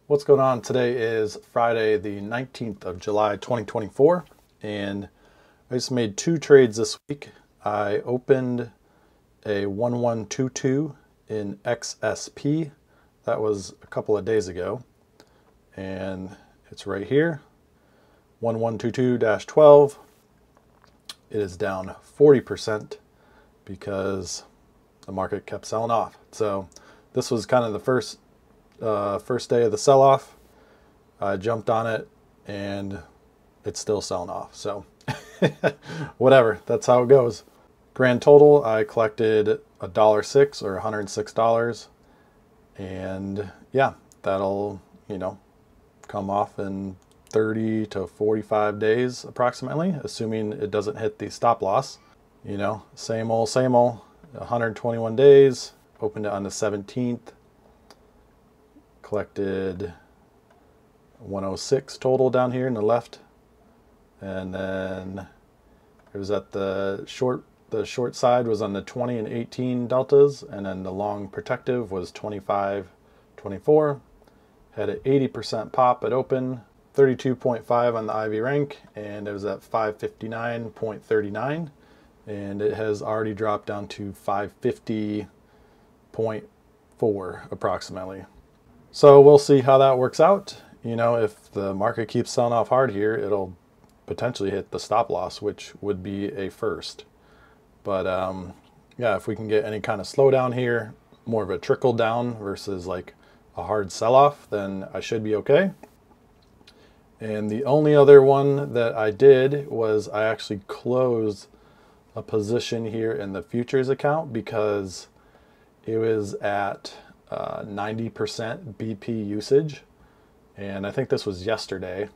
What's going on? Today is Friday the 19th of July 2024, and I just made two trades this week. I opened a 1122 in XSP. That was a couple of days ago, and it's right here, 1122-12. It is down 40% because the market kept selling off. So this was kind of the first day of the sell-off. I jumped on it and it's still selling off. So whatever, that's how it goes. Grand total, I collected $1.06 or $106. And yeah, that'll, come off in 30 to 45 days approximately, assuming it doesn't hit the stop loss. Same old, 121 days, opened it on the 17th. Collected 106 total down here in the left, and then it was at the short side was on the 20 and 18 deltas, and then the long protective was 25, 24. Had an 80% pop at open, 32.5 on the IV rank, and it was at 559.39, and it has already dropped down to 550.4 approximately. So we'll see how that works out. If the market keeps selling off hard here, it'll potentially hit the stop loss, which would be a first. But yeah, if we can get any kind of slowdown here, more of a trickle down versus like a hard sell-off, then I should be okay. And the only other one that I did was I actually closed a position here in the futures account because it was at 90% BP usage, and I think this was yesterday.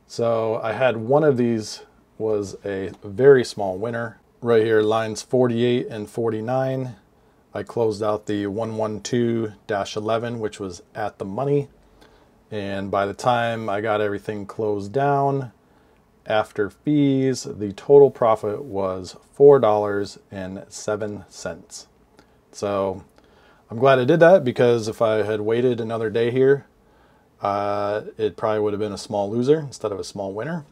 So I had one of these was a very small winner right here, lines 48 and 49. I closed out the 112-11, which was at the money, and by the time I got everything closed down after fees, the total profit was $4.07. So I'm glad I did that, because if I had waited another day here, it probably would have been a small loser instead of a small winner,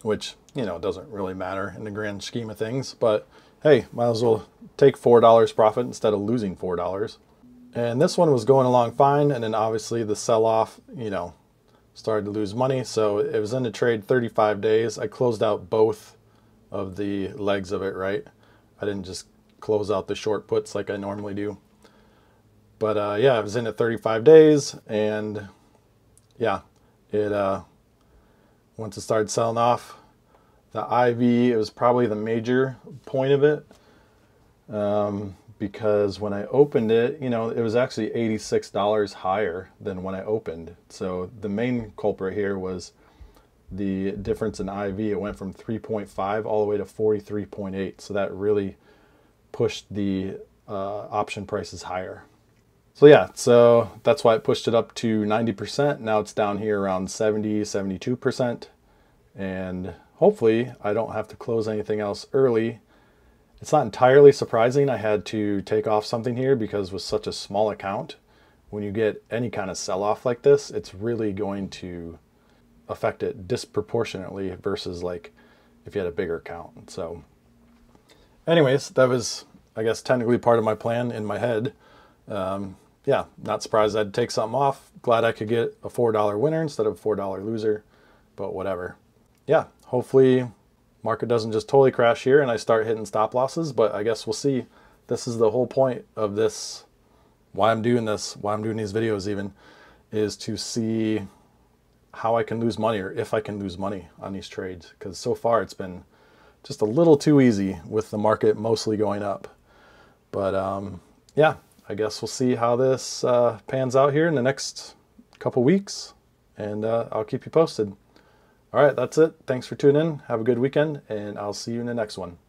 which, doesn't really matter in the grand scheme of things. But hey, might as well take $4 profit instead of losing $4. And this one was going along fine, and then obviously the sell-off, started to lose money. So it was in the trade 35 days. I closed out both of the legs of it, right? I didn't just close out the short puts like I normally do. But yeah, I was in it 35 days, and yeah, once it started selling off, the IV, it was probably the major point of it, because when I opened it, it was actually $86 higher than when I opened. So the main culprit here was the difference in IV. It went from 3.5 all the way to 43.8. So that really pushed the option prices higher. So yeah, so that's why it pushed it up to 90%. Now it's down here around 70, 72%. And hopefully I don't have to close anything else early. It's not entirely surprising I had to take off something here, because with such a small account, when you get any kind of sell-off like this, it's really going to affect it disproportionately versus like if you had a bigger account. So anyways, that was, I guess, technically part of my plan in my head. Yeah, not surprised I'd take something off. Glad I could get a $4 winner instead of a $4 loser, but whatever. Yeah, hopefully market doesn't just totally crash here and I start hitting stop losses, but I guess we'll see. This is the whole point of this, why I'm doing this, why I'm doing these videos even, is to see how I can lose money, or if I can lose money on these trades, because so far it's been just a little too easy with the market mostly going up. But yeah, I guess we'll see how this pans out here in the next couple weeks, and I'll keep you posted. All right, that's it. Thanks for tuning in. Have a good weekend, and I'll see you in the next one.